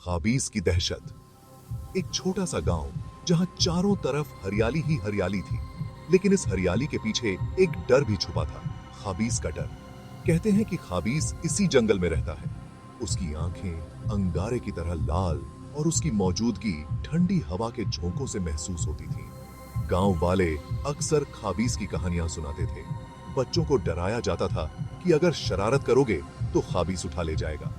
खाबीज की दहशत। एक छोटा सा गांव जहां चारों तरफ हरियाली ही हरियाली थी, लेकिन इस हरियाली के पीछे एक डर भी छुपा था। खाबीज का डर। कहते हैं कि खाबीज इसी जंगल में रहता है। उसकी आंखें अंगारे की तरह लाल और उसकी मौजूदगी ठंडी हवा के झोंकों से महसूस होती थी। गांव वाले अक्सर खाबीज की कहानियां सुनाते थे। बच्चों को डराया जाता था कि अगर शरारत करोगे तो खाबीज उठा ले जाएगा।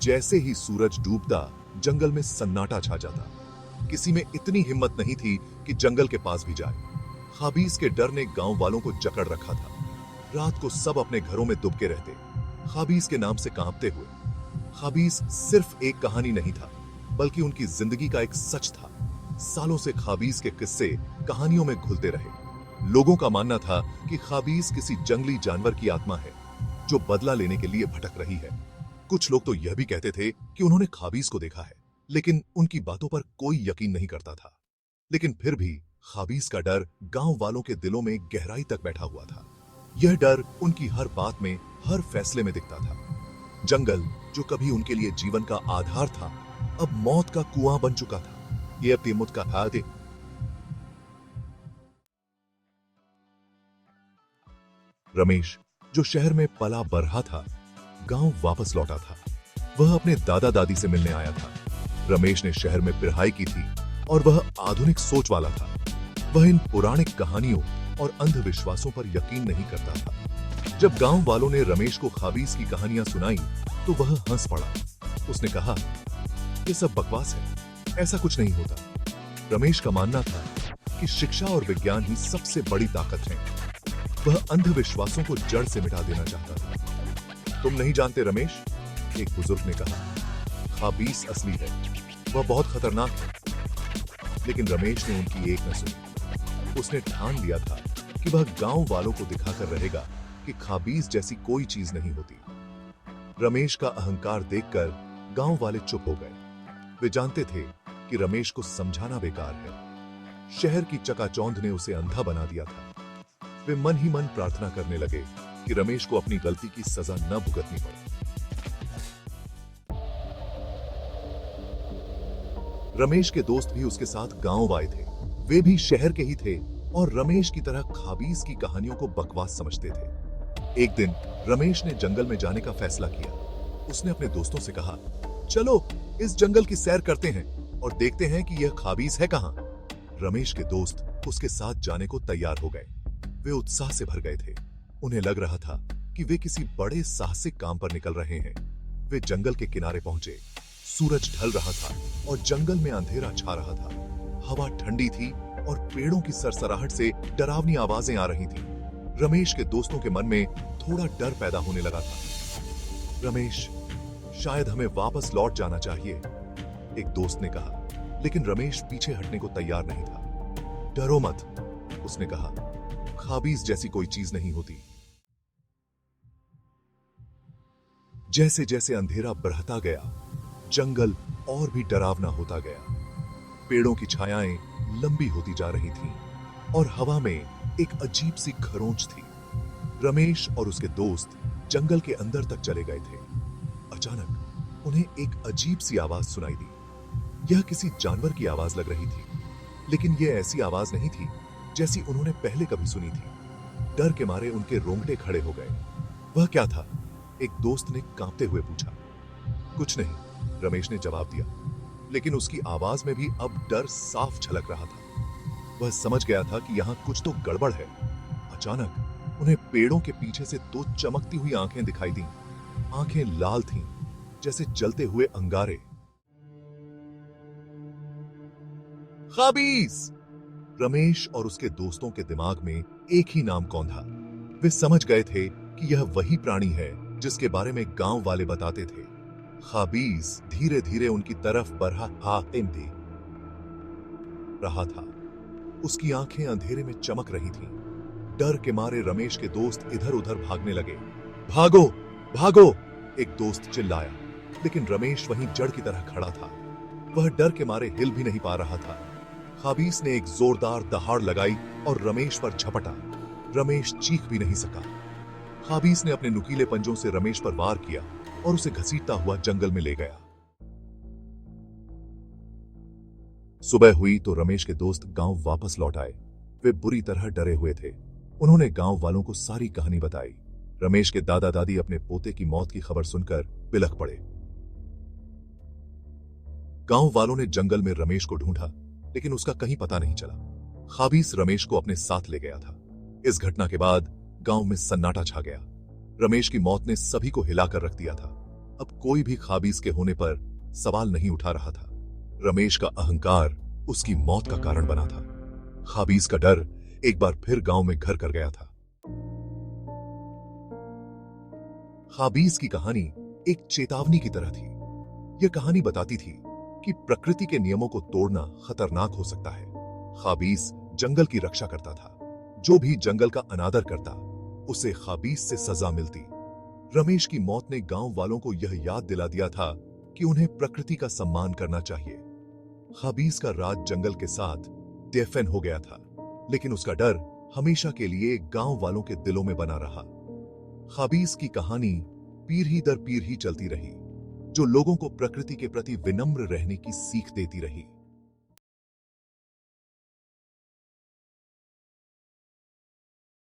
जैसे ही सूरज डूबता, जंगल में सन्नाटा छा जाता। किसी में इतनी हिम्मत नहीं थी कि जंगल के पास भी जाए। खाबीज के डर ने गांव वालों को जकड़ रखा था। रात को सब अपने घरों में दुबके रहते, खाबीज के नाम से कांपते हुए। खाबीज सिर्फ एक कहानी नहीं था, बल्कि उनकी जिंदगी का एक सच था। सालों से खाबीज के किस्से कहानियों में घुलते रहे। लोगों का मानना था कि खाबीज किसी जंगली जानवर की आत्मा है जो बदला लेने के लिए भटक रही है। कुछ लोग तो यह भी कहते थे कि उन्होंने खाबीज को देखा है, लेकिन उनकी बातों पर कोई यकीन नहीं करता था। लेकिन फिर भी खाबीज का डर गांव वालों के दिलों में गहराई तक बैठा हुआ था। यह डर उनकी हर बात में, हर फैसले में दिखता था। जंगल जो कभी उनके लिए जीवन का आधार था, अब मौत का कुआं बन चुका था। ये अपनी मुद का था दे। रमेश, जो शहर में पला बढ़ा था, गांव वापस लौटा था। वह अपने दादा दादी से मिलने आया था। रमेश ने शहर में पढ़ाई की थी और वह आधुनिक सोच वाला था। वह इन पौराणिक कहानियों और अंधविश्वासों पर यकीन नहीं करता था। जब गांव वालों ने रमेश को खाबीज की कहानियां सुनाई तो वह हंस पड़ा। उसने कहा, ये सब बकवास है, ऐसा कुछ नहीं होता। रमेश का मानना था कि शिक्षा और विज्ञान ही सबसे बड़ी ताकत है। वह अंधविश्वासों को जड़ से मिटा देना चाहता था। तुम नहीं जानते रमेश, एक बुजुर्ग ने कहा, खाबीज असली है, वह बहुत खतरनाक है। लेकिन रमेश ने उनकी एक न सुनी। उसने ठान लिया था कि वह गांव वालों को दिखाकर रहेगा कि खाबीज जैसी कोई चीज नहीं होती। रमेश का अहंकार देखकर गांव वाले चुप हो गए। वे जानते थे कि रमेश को समझाना बेकार है। शहर की चकाचौंध ने उसे अंधा बना दिया था। वे मन ही मन प्रार्थना करने लगे कि रमेश को अपनी गलती की सजा न भुगतनी पड़े। रमेश के दोस्त भी उसके साथ गांव आए थे। वे भी शहर के ही थे और रमेश की तरह खाबीज की कहानियों को बकवास समझते थे। एक दिन रमेश ने जंगल में जाने का फैसला किया। उसने अपने दोस्तों से कहा, चलो इस जंगल की सैर करते हैं और देखते हैं कि यह खाबीज है कहां। रमेश के दोस्त उसके साथ जाने को तैयार हो गए। वे उत्साह से भर गए थे। उन्हें लग रहा था कि वे किसी बड़े साहसिक काम पर निकल रहे हैं। वे जंगल के किनारे पहुंचे। सूरज ढल रहा था और जंगल में अंधेरा छा रहा था। हवा ठंडी थी और पेड़ों की सरसराहट से डरावनी आवाजें आ रही थीं। रमेश के दोस्तों के मन में थोड़ा डर पैदा होने लगा था। रमेश, शायद हमें वापस लौट जाना चाहिए, एक दोस्त ने कहा। लेकिन रमेश पीछे हटने को तैयार नहीं था। डरो मत, उसने कहा, खाबीज जैसी कोई चीज नहीं होती। जैसे जैसे अंधेरा बढ़ता गया, जंगल और भी डरावना होता गया। पेड़ों की छायाएं लंबी होती जा रही थीं और हवा में एक अजीब सी खरोंच थी। रमेश और उसके दोस्त जंगल के अंदर तक चले गए थे। अचानक उन्हें एक अजीब सी आवाज सुनाई दी। यह किसी जानवर की आवाज लग रही थी, लेकिन यह ऐसी आवाज नहीं थी जैसी उन्होंने पहले कभी सुनी थी। डर के मारे उनके रोंगटे खड़े हो गए। वह क्या था? एक दोस्त ने कांपते हुए पूछा। कुछ नहीं, रमेश ने जवाब दिया, लेकिन उसकी आवाज में भी अब डर साफ झलक रहा था। वह समझ गया था कि यहां कुछ तो गड़बड़ है। अचानक उन्हें पेड़ों के पीछे से दो चमकती हुई आंखें दिखाई दीं। आंखें लाल थीं, जैसे जलते हुए अंगारे। खाबीज! रमेश और उसके दोस्तों के दिमाग में एक ही नाम कौंधा। वे समझ गए थे कि यह वही प्राणी है जिसके बारे में गांव वाले बताते थे। खाबीज धीरे धीरे उनकी तरफ बढ़ा रहा था। उसकी आंखें अंधेरे में चमक रही थीं। डर के मारे रमेश के दोस्त इधर उधर भागने लगे। भागो, भागो! एक दोस्त चिल्लाया, लेकिन रमेश वहीं जड़ की तरह खड़ा था। वह डर के मारे हिल भी नहीं पा रहा था। खाबीज ने एक जोरदार दहाड़ लगाई और रमेश पर झपटा। रमेश चीख भी नहीं सका। खाबीज ने अपने नुकीले पंजों से रमेश पर वार किया और उसे घसीटता हुआ जंगल में ले गया। सुबह हुई तो रमेश के दोस्त गांव वापस लौट आए। वे बुरी तरह डरे हुए थे। उन्होंने गांव वालों को सारी कहानी बताई। रमेश के दादा दादी अपने पोते की मौत की खबर सुनकर बिलख पड़े। गांव वालों ने जंगल में रमेश को ढूंढा, लेकिन उसका कहीं पता नहीं चला। खाबीस रमेश को अपने साथ ले गया था। इस घटना के बाद गांव में सन्नाटा छा गया। रमेश की मौत ने सभी को हिलाकर रख दिया था। अब कोई भी खाबीस के होने पर सवाल नहीं उठा रहा था। रमेश का अहंकार उसकी मौत का कारण बना था। खाबीस का डर एक बार फिर गांव में घर कर गया था। खाबीस की कहानी एक चेतावनी की तरह थी। यह कहानी बताती थी कि प्रकृति के नियमों को तोड़ना खतरनाक हो सकता है। खाबीस जंगल की रक्षा करता था। जो भी जंगल का अनादर करता, उसे खाबीस से सजा मिलती। रमेश की मौत ने गांव वालों को यह याद दिला दिया था कि उन्हें प्रकृति का सम्मान करना चाहिए। खाबीस का राज जंगल के साथ दफन हो गया था, लेकिन उसका डर हमेशा के लिए गांव वालों के दिलों में बना रहा। खाबीस की कहानी पीढ़ी दर पीढ़ी चलती रही, जो लोगों को प्रकृति के प्रति विनम्र रहने की सीख देती रही।